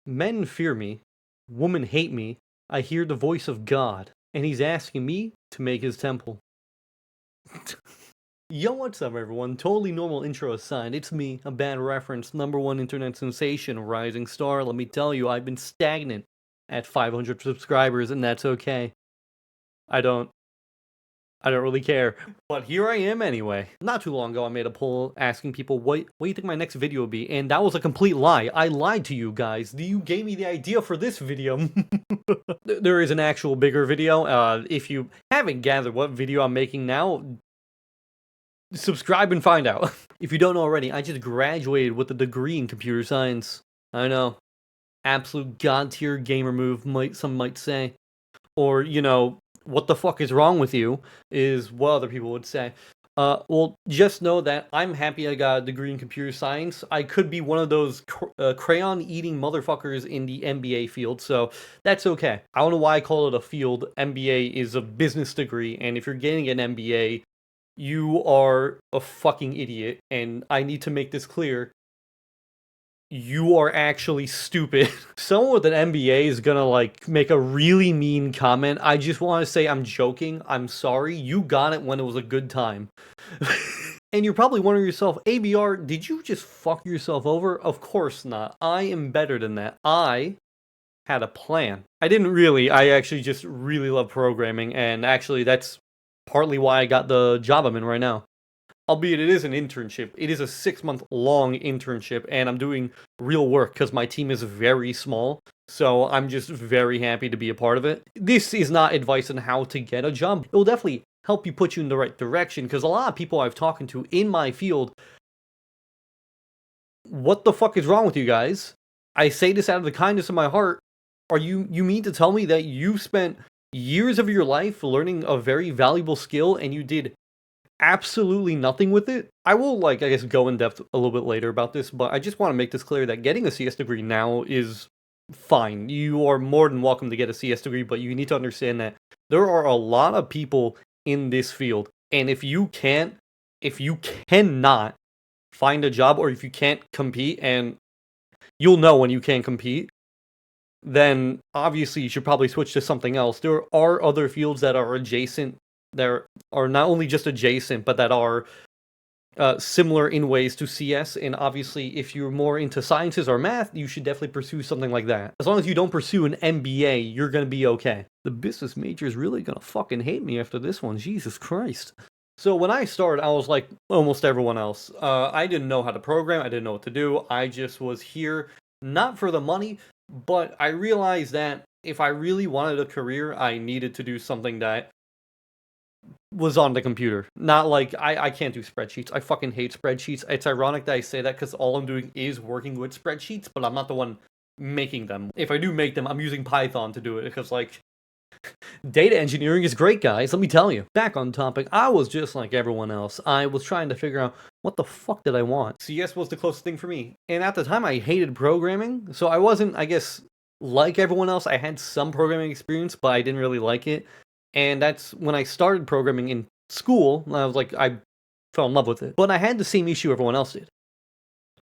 Men fear me, women hate me, I hear the voice of God, and he's asking me to make his temple. Yo, what's up everyone? Totally normal intro aside, it's me, a bad reference, #1 internet sensation, rising star. Let me tell you, I've been stagnant at 500 subscribers, and that's okay. I don't really care. But here I am anyway. Not too long ago, I made a poll asking people what do you think my next video would be, and that was a complete lie. I lied to you guys. You gave me the idea for this video. There is an actual bigger video. If you haven't gathered what video I'm making now, subscribe and find out. If you don't know already, I just graduated with a degree in computer science. I know. Absolute god tier gamer move, some might say. Or, you know, what the fuck is wrong with you, is what other people would say. Well, just know that I'm happy I got a degree in computer science. I could be one of those crayon-eating motherfuckers in the MBA field, so that's okay. I don't know why I call it a field. MBA is a business degree, and if you're getting an MBA, you are a fucking idiot, and I need to make this clear. You are actually stupid. Someone with an MBA is gonna, like, make a really mean comment. I just want to say I'm joking. I'm sorry. You got it when it was a good time. And you're probably wondering yourself, ABR, did you just fuck yourself over? Of course not. I am better than that. I had a plan. I didn't really. I actually just really love programming, and actually that's partly why I got the job I'm in right now. Albeit it is an internship. It is a 6-month-long internship, and I'm doing real work because my team is very small, so I'm just very happy to be a part of it. This is not advice on how to get a job. It will definitely help you put you in the right direction, because a lot of people I've talked to in my field, what the fuck is wrong with you guys? I say this out of the kindness of my heart. You mean to tell me that you spent years of your life learning a very valuable skill and you did absolutely nothing with it? I will, I guess, go in depth a little bit later about this, but I just want to make this clear that getting a CS degree now is fine. You are more than welcome to get a CS degree, but you need to understand that there are a lot of people in this field, and if you cannot find a job, or if you can't compete, and you'll know when you can't compete, then obviously you should probably switch to something else. There are other fields that are adjacent, that are not only just adjacent, but that are similar in ways to CS, and obviously if you're more into sciences or math, you should definitely pursue something like that. As long as you don't pursue an MBA, you're gonna be okay. The business major is really gonna fucking hate me after this one, Jesus Christ. So when I started, I was like almost everyone else. I didn't know how to program, I didn't know what to do, I just was here, not for the money, but I realized that if I really wanted a career, I needed to do something that was on the computer. Not like, I can't do spreadsheets. I fucking hate spreadsheets. It's ironic that I say that because all I'm doing is working with spreadsheets, but I'm not the one making them. If I do make them, I'm using Python to do it because, like, data engineering is great, guys, let me tell you. Back on topic, I was just like everyone else. I was trying to figure out what the fuck did I want. CS was the closest thing for me. And at the time, I hated programming, so I wasn't, I guess, like everyone else. I had some programming experience, but I didn't really like it. And that's when I started programming in school. I was like, I fell in love with it. But I had the same issue everyone else did.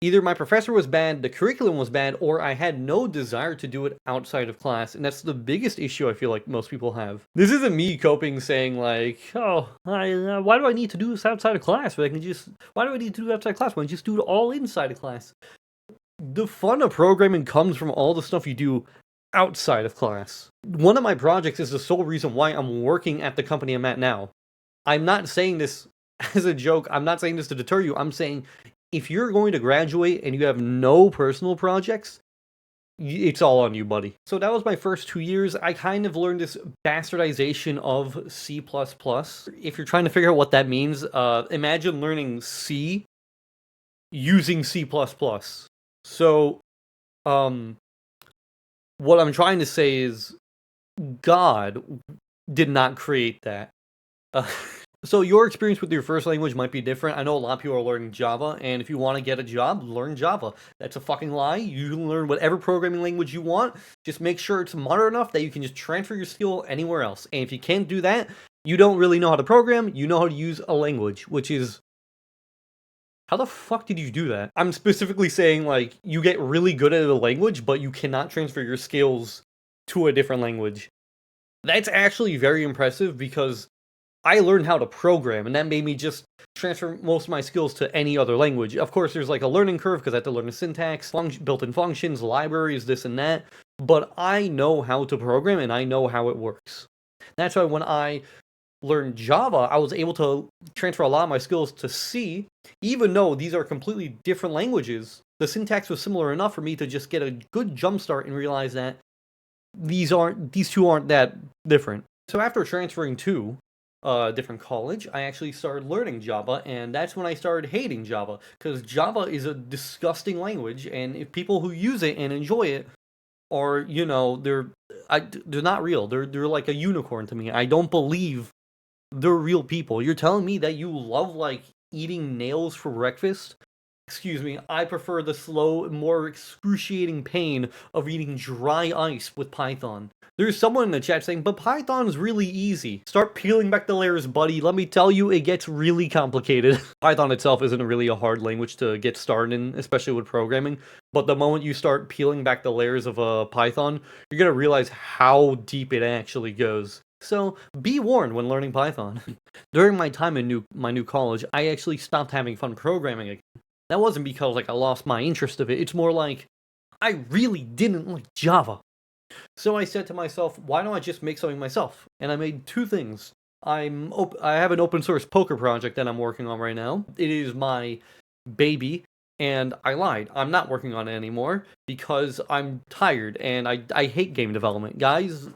Either my professor was bad, the curriculum was bad, or I had no desire to do it outside of class, and that's the biggest issue I feel like most people have. This isn't me coping saying like, oh, why do I need to do this outside of class? Why do I need to do it outside of class? Why don't I just do it all inside of class? The fun of programming comes from all the stuff you do outside of class. One of my projects is the sole reason why I'm working at the company I'm at now. I'm not saying this as a joke. I'm not saying this to deter you. I'm saying if you're going to graduate and you have no personal projects, it's all on you, buddy. So that was my first 2 years. I kind of learned this bastardization of C++. If you're trying to figure out what that means, imagine learning C using C++. So, what I'm trying to say is God did not create that. So your experience with your first language might be different. I know a lot of people are learning Java, and if you want to get a job, learn Java. That's a fucking lie. You can learn whatever programming language you want. Just make sure it's modern enough that you can just transfer your skill anywhere else. And if you can't do that, you don't really know how to program. You know how to use a language, which is How the fuck did you do that? I'm specifically saying, like, you get really good at a language, but you cannot transfer your skills to a different language. That's actually very impressive because I learned how to program, and that made me just transfer most of my skills to any other language. Of course, there's like a learning curve because I have to learn the syntax, built-in functions, libraries, this and that. But I know how to program, and I know how it works. That's why when I learned Java, I was able to transfer a lot of my skills to C, even though these are completely different languages. The syntax was similar enough for me to just get a good jump start and realize that these two aren't that different. So after transferring to a different college, I actually started learning Java, and that's when I started hating Java, because Java is a disgusting language, and if people who use it and enjoy it are, they're not real. They're like a unicorn to me. I don't believe they're real people. You're telling me that you love, like, eating nails for breakfast? Excuse me, I prefer the slow, more excruciating pain of eating dry ice with Python. There's someone in the chat saying, but Python's really easy. Start peeling back the layers, buddy. Let me tell you, it gets really complicated. Python itself isn't really a hard language to get started in, especially with programming. But the moment you start peeling back the layers of Python, you're gonna realize how deep it actually goes. So be warned when learning Python. During my time in my new college, I actually stopped having fun programming again. That wasn't because, like, I lost my interest of it. It's more like I really didn't like Java. So I said to myself, why don't I just make something myself? And I made two things. I have an open source poker project that I'm working on right now. It is my baby, and I lied. I'm not working on it anymore because I'm tired and I hate game development. Guys,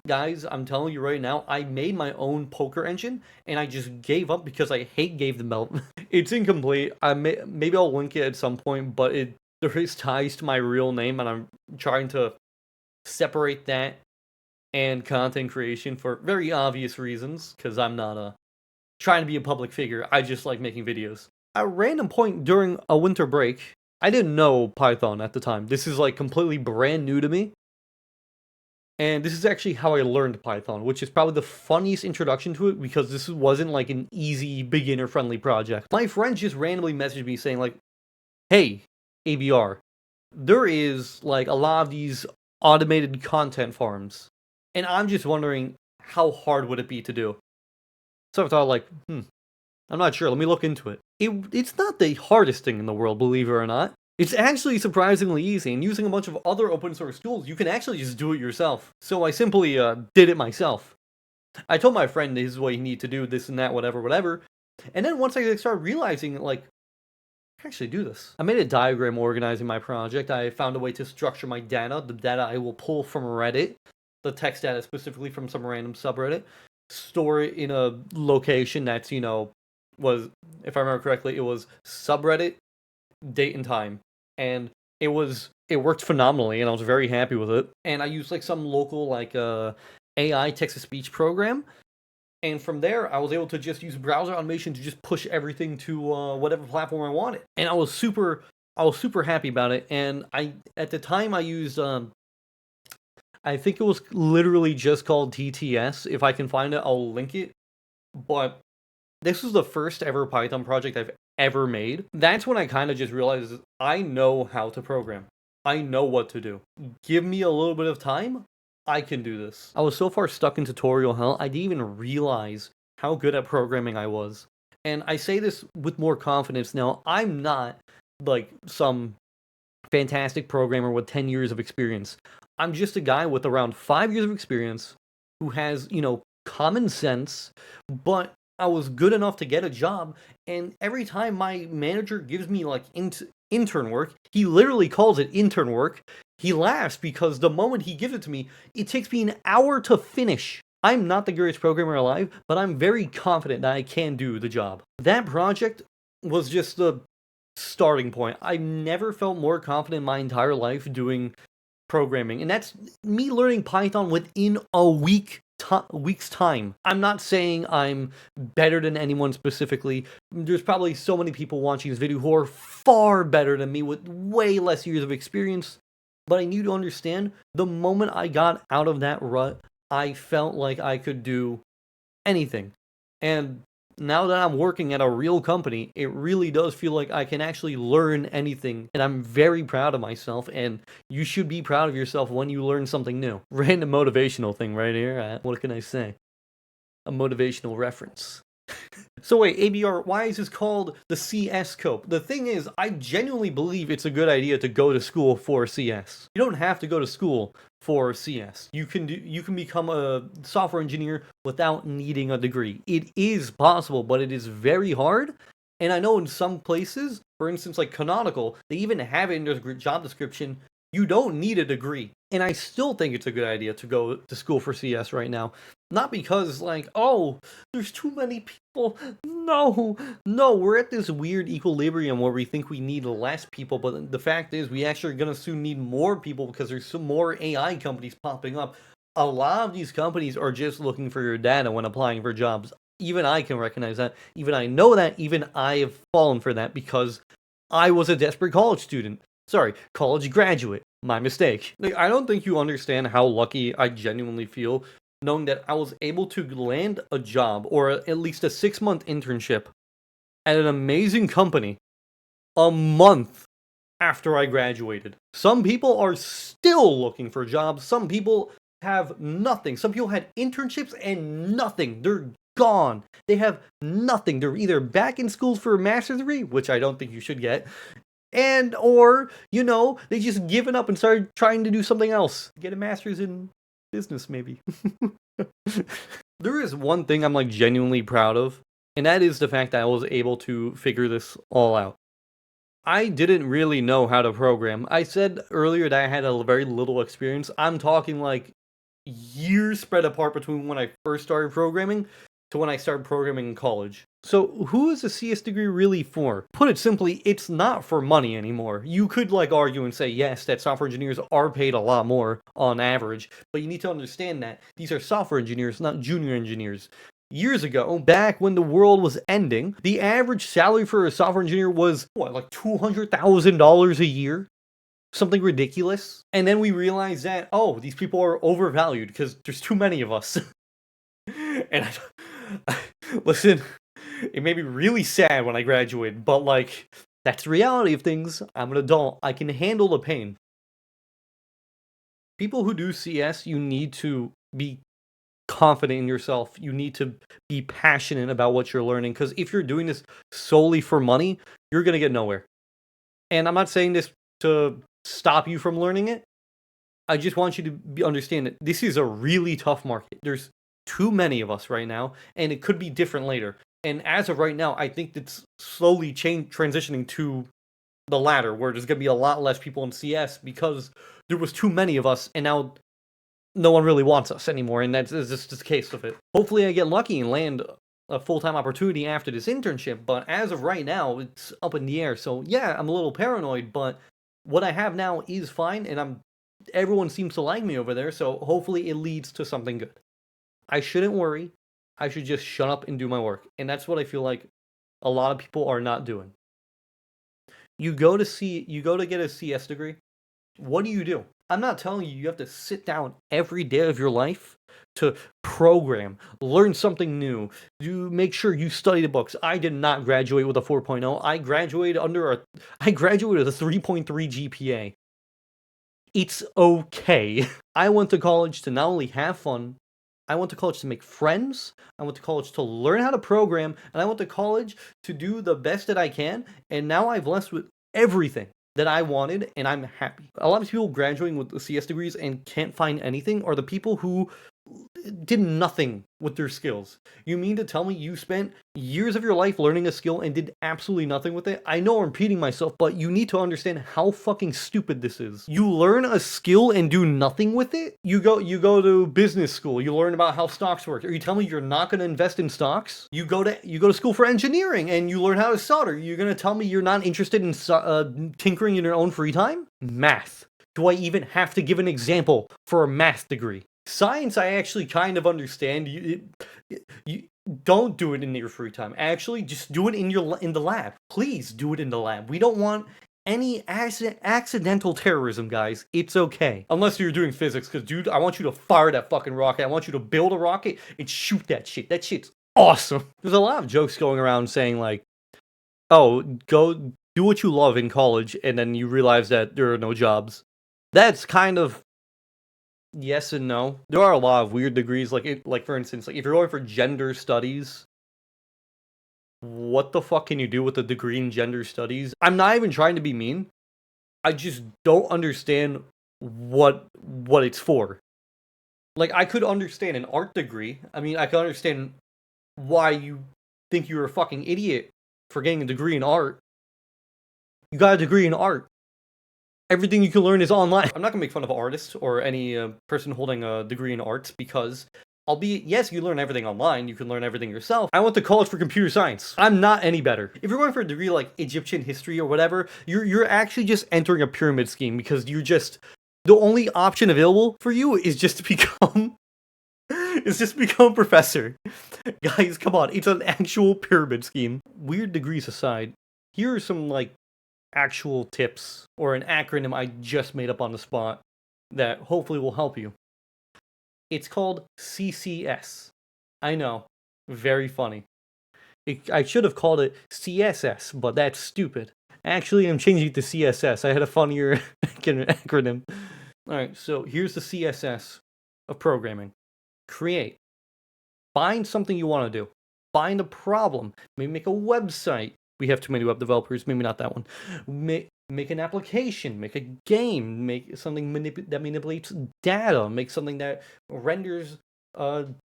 I'm telling you right now, I made my own poker engine and I just gave up because I hate game development. It's incomplete. Maybe I'll link it at some point, but there is ties to my real name, and I'm trying to separate that and content creation for very obvious reasons, because I'm not trying to be a public figure. I just like making videos. At a random point during a winter break, I didn't know Python at the time. This is like completely brand new to me. And this is actually how I learned Python, which is probably the funniest introduction to it because this wasn't like an easy, beginner-friendly project. My friend just randomly messaged me saying, like, hey, ABR, there is like a lot of these automated content farms, and I'm just wondering how hard would it be to do. So I thought, like, I'm not sure. Let me look into it. It's not the hardest thing in the world, believe it or not. It's actually surprisingly easy, and using a bunch of other open source tools, you can actually just do it yourself. So I simply did it myself. I told my friend this is what you need to do, this and that, whatever. And then once I started realizing, like, I can actually do this. I made a diagram organizing my project. I found a way to structure my data, the data I will pull from Reddit, the text data specifically from some random subreddit, store it in a location that's, was, if I remember correctly, it was subreddit, date and time. And it worked phenomenally, and I was very happy with it. And I used like some local like AI text-to-speech program, and from there I was able to just use browser automation to just push everything to whatever platform I wanted. And I was super happy about it. And at the time I used I think it was literally just called TTS. If I can find it, I'll link it. But this was the first ever Python project I've ever made. That's when I kind of just realized I know how to program. I know what to do. Give me a little bit of time, I can do this. I was so far stuck in tutorial hell, I didn't even realize how good at programming I was. And I say this with more confidence now. I'm not like some fantastic programmer with 10 years of experience. I'm just a guy with around 5 years of experience who has, common sense, but I was good enough to get a job, and every time my manager gives me like intern work, he literally calls it intern work. He laughs because the moment he gives it to me, it takes me an hour to finish. I'm not the greatest programmer alive, but I'm very confident that I can do the job. That project was just the starting point. I never felt more confident in my entire life doing programming, and that's me learning Python within a week's time. I'm not saying I'm better than anyone specifically. There's probably so many people watching this video who are far better than me with way less years of experience. But I need to understand, the moment I got out of that rut, I felt like I could do anything. And now that I'm working at a real company, it really does feel like I can actually learn anything. And I'm very proud of myself. And you should be proud of yourself when you learn something new. Random motivational thing right here. What can I say? A motivational reference. So wait, ABR, why is this called the CS Scope? The thing is, I genuinely believe it's a good idea to go to school for CS. You don't have to go to school for CS. You can become a software engineer without needing a degree. It is possible, but it is very hard. And I know in some places, for instance, like Canonical, they even have it in their job description, you don't need a degree. And I still think it's a good idea to go to school for CS right now. Not because, like, oh, there's too many people. No, we're at this weird equilibrium where we think we need less people, but the fact is we actually are going to soon need more people because there's some more AI companies popping up. A lot of these companies are just looking for your data when applying for jobs. Even I can recognize that. Even I know that. Even I have fallen for that because I was a desperate college student. Sorry, college graduate. My mistake. Like, I don't think you understand how lucky I genuinely feel knowing that I was able to land a job or at least a 6-month internship at an amazing company a month after I graduated. Some people are still looking for jobs. Some people have nothing. Some people had internships and nothing. They're gone. They have nothing. They're either back in school for a master's degree, which I don't think you should get, and or, they just given up and started trying to do something else. Get a master's in business, maybe. There is one thing I'm like genuinely proud of, and that is the fact that I was able to figure this all out. I didn't really know how to program. I said earlier that I had a very little experience. I'm talking like years spread apart between when I first started programming to when I started programming in college. So who is a CS degree really for? Put it simply, it's not for money anymore. You could like argue and say, yes, that software engineers are paid a lot more on average, but you need to understand that these are software engineers, not junior engineers. Years ago, back when the world was ending, the average salary for a software engineer was, like $200,000 a year? Something ridiculous. And then we realized that, these people are overvalued because there's too many of us. And listen, it made me really sad when I graduated, but like, that's the reality of things. I'm an adult. I can handle the pain. People who do CS, you need to be confident in yourself. You need to be passionate about what you're learning, because if you're doing this solely for money, you're going to get nowhere. And I'm not saying this to stop you from learning it. I just want you to understand that this is a really tough market. There's too many of us right now, and it could be different later. And as of right now, I think it's slowly transitioning to the latter, where there's going to be a lot less people in CS because there was too many of us, and now no one really wants us anymore, and that's just the case of it. Hopefully I get lucky and land a full-time opportunity after this internship, but as of right now, it's up in the air. So yeah, I'm a little paranoid, but what I have now is fine, and everyone seems to like me over there, so hopefully it leads to something good. I shouldn't worry. I should just shut up and do my work. And that's what I feel like a lot of people are not doing. You go to get a CS degree. What do? I'm not telling you have to sit down every day of your life to program, learn something new, make sure you study the books. I did not graduate with a 4.0. I graduated with a 3.3 GPA. It's okay. I went to college to not only have fun, I went to college to make friends, I went to college to learn how to program, and I went to college to do the best that I can, and now I've left with everything that I wanted, and I'm happy. A lot of people graduating with the CS degrees and can't find anything are the people who did nothing with their skills. You mean to tell me you spent years of your life learning a skill and did absolutely nothing with it? I know I'm repeating myself, but you need to understand how fucking stupid this is. You learn a skill and do nothing with it? You go to business school, you learn about how stocks work. Are you telling me you're not going to invest in stocks? You go to school for engineering and you learn how to solder. You're going to tell me you're not interested in tinkering in your own free time? Math. Do I even have to give an example for a math degree? Science, I actually kind of understand. You don't do it in your free time. Actually, just do it in the lab. Please do it in the lab. We don't want any accidental terrorism, guys. It's okay. Unless you're doing physics, because, dude, I want you to fire that fucking rocket. I want you to build a rocket and shoot that shit. That shit's awesome. There's a lot of jokes going around saying like, "Oh, go do what you love in college," and then you realize that there are no jobs. That's kind of yes and no. There are a lot of weird degrees, like for instance, like if you're going for gender studies, what the fuck can you do with a degree in gender studies? I'm not even trying to be mean. I just don't understand what it's for. Like I could understand an art degree. I mean, I could understand why you think you're a fucking idiot for getting a degree in art. You got a degree in art. Everything you can learn is online. I'm not gonna make fun of artists or any person holding a degree in arts because, albeit, yes, you learn everything online, you can learn everything yourself. I went to college for computer science. I'm not any better. If you're going for a degree like Egyptian history or whatever, you're actually just entering a pyramid scheme because you're just the only option available for you is just to become a professor. Guys, come on, it's an actual pyramid scheme. Weird degrees aside, here are some like actual tips or an acronym I just made up on the spot that hopefully will help you. It's called CCS. I know, very funny. I should have called it CSS, but that's stupid. Actually, I'm changing it to CSS. I had a funnier acronym. Alright, so here's the CSS of programming. Create. Find something you want to do. Find a problem. Maybe make a website. We have too many web developers, maybe not that one. Make an application, make a game, make something that manipulates data, make something that renders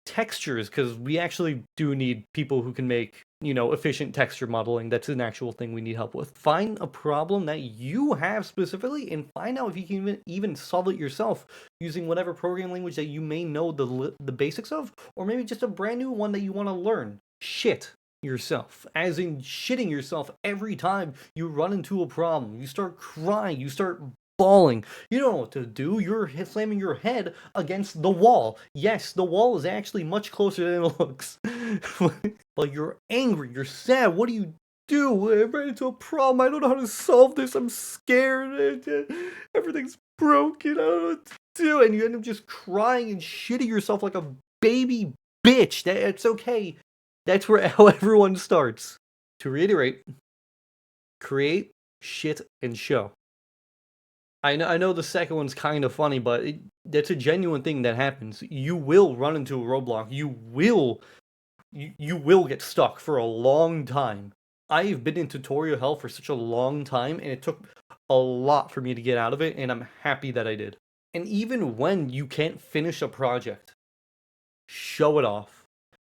textures, because we actually do need people who can make, efficient texture modeling. That's an actual thing we need help with. Find a problem that you have specifically and find out if you can even solve it yourself using whatever programming language that you may know the basics of, or maybe just a brand new one that you want to learn. Shit yourself, as in shitting yourself every time you run into a problem. You start crying, you start bawling. You don't know what to do. You're slamming your head against the wall. Yes, the wall is actually much closer than it looks. But you're angry, you're sad. What do you do? I ran into a problem. I don't know how to solve this. I'm scared. Everything's broken. I don't know what to do. And you end up just crying and shitting yourself like a baby bitch. That's okay. That's how everyone starts. To reiterate, create, shit, and show. I know the second one's kind of funny, but that's a genuine thing that happens. You will run into a roadblock. You will get stuck for a long time. I've been in tutorial hell for such a long time, and it took a lot for me to get out of it, and I'm happy that I did. And even when you can't finish a project, show it off.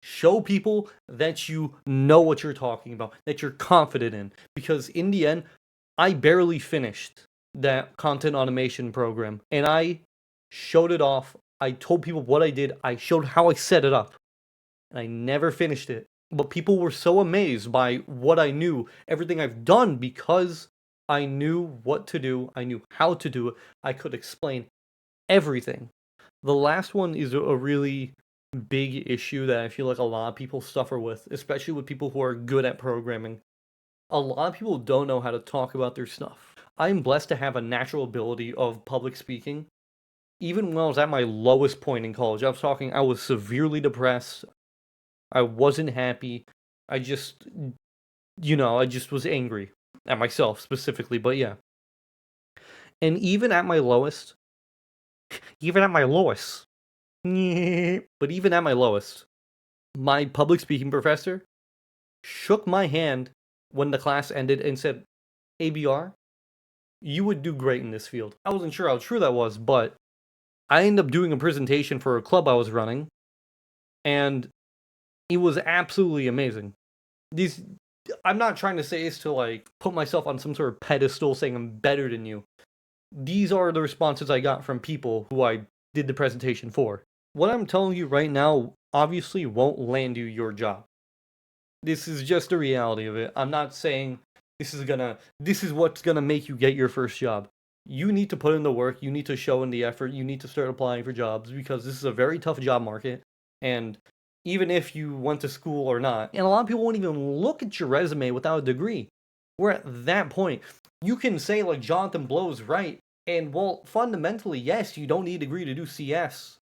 Show people that you know what you're talking about, that you're confident in. Because in the end, I barely finished that content automation program. And I showed it off. I told people what I did. I showed how I set it up. And I never finished it. But people were so amazed by what I knew, everything I've done, because I knew what to do. I knew how to do it. I could explain everything. The last one is a really big issue that I feel like a lot of people suffer with, especially with people who are good at programming. A lot of people don't know how to talk about their stuff. I'm blessed to have a natural ability of public speaking. Even when I was at my lowest point in college, I was severely depressed. I wasn't happy. I just was angry at myself specifically, but yeah. And even at my lowest, but even at my lowest, my public speaking professor shook my hand when the class ended and said, ABR, you would do great in this field. I wasn't sure how true that was, but I ended up doing a presentation for a club I was running, and it was absolutely amazing. I'm not trying to say this to like put myself on some sort of pedestal saying I'm better than you. These are the responses I got from people who I did the presentation for. What I'm telling you right now obviously won't land you your job. This is just the reality of it. I'm not saying this is what's gonna make you get your first job. You need to put in the work, you need to show in the effort, you need to start applying for jobs because this is a very tough job market. And even if you went to school or not, and a lot of people won't even look at your resume without a degree. We're at that point. You can say like Jonathan Blow's right, and well, fundamentally, yes, you don't need a degree to do CS.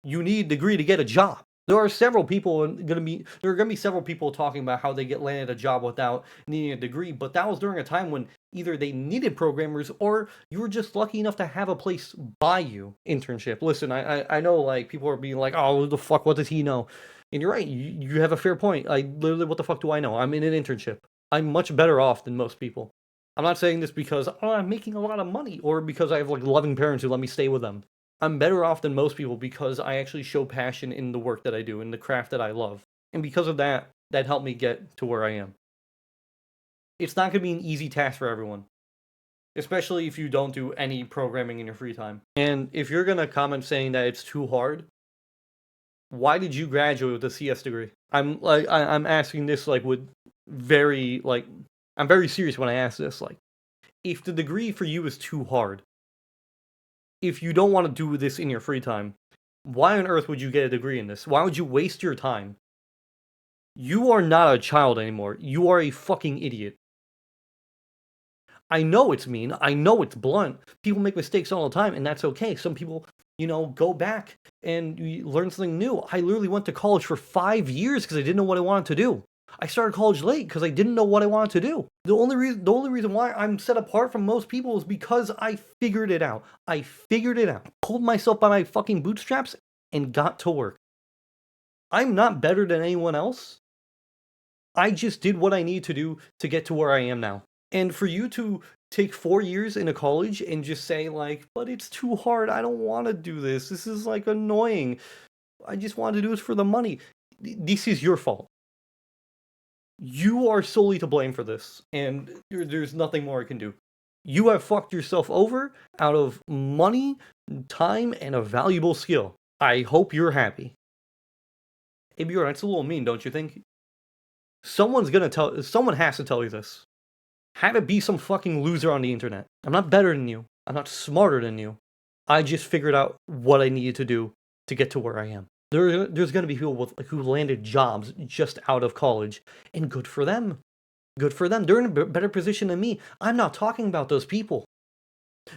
You need a degree to get a job. There are gonna be several people talking about how they get landed a job without needing a degree, but that was during a time when either they needed programmers or you were just lucky enough to have a place buy you internship. Listen, I know like people are being like, oh, the fuck, what does he know? And you're right, you have a fair point. Literally, what the fuck do I know? I'm in an internship. I'm much better off than most people. I'm not saying this because I'm making a lot of money or because I have like loving parents who let me stay with them. I'm better off than most people because I actually show passion in the work that I do, in the craft that I love. And because of that, that helped me get to where I am. It's not going to be an easy task for everyone, especially if you don't do any programming in your free time. And if you're going to comment saying that it's too hard, why did you graduate with a CS degree? I'm asking this like with very like I'm very serious when I ask this. Like, if the degree for you is too hard, if you don't want to do this in your free time, why on earth would you get a degree in this? Why would you waste your time? You are not a child anymore. You are a fucking idiot. I know it's mean. I know it's blunt. People make mistakes all the time, and that's okay. Some people, go back and learn something new. I literally went to college for 5 years because I didn't know what I wanted to do. I started college late because I didn't know what I wanted to do. The only reason why I'm set apart from most people is because I figured it out. I figured it out. Pulled myself by my fucking bootstraps and got to work. I'm not better than anyone else. I just did what I need to do to get to where I am now. And for you to take 4 years in a college and just say like, but it's too hard. I don't want to do this. This is like annoying. I just want to do this for the money. This is your fault. You are solely to blame for this, and there's nothing more I can do. You have fucked yourself over out of money, time, and a valuable skill. I hope you're happy. Hey, Bjorn, that's a little mean, don't you think? Someone has to tell you this. Have it be some fucking loser on the internet. I'm not better than you. I'm not smarter than you. I just figured out what I needed to do to get to where I am. There's going to be people who landed jobs just out of college, and good for them. Good for them. They're in a better position than me. I'm not talking about those people.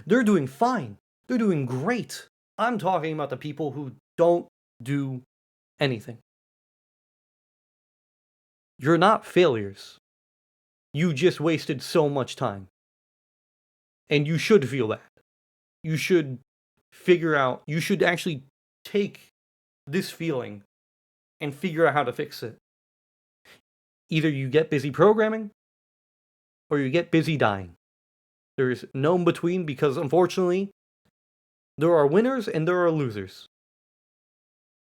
They're doing fine. They're doing great. I'm talking about the people who don't do anything. You're not failures. You just wasted so much time. And you should feel that. You should you should actually take this feeling and figure out how to fix it. Either you get busy programming or you get busy dying. There's no in between because unfortunately, there are winners and there are losers.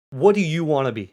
What do you want to be?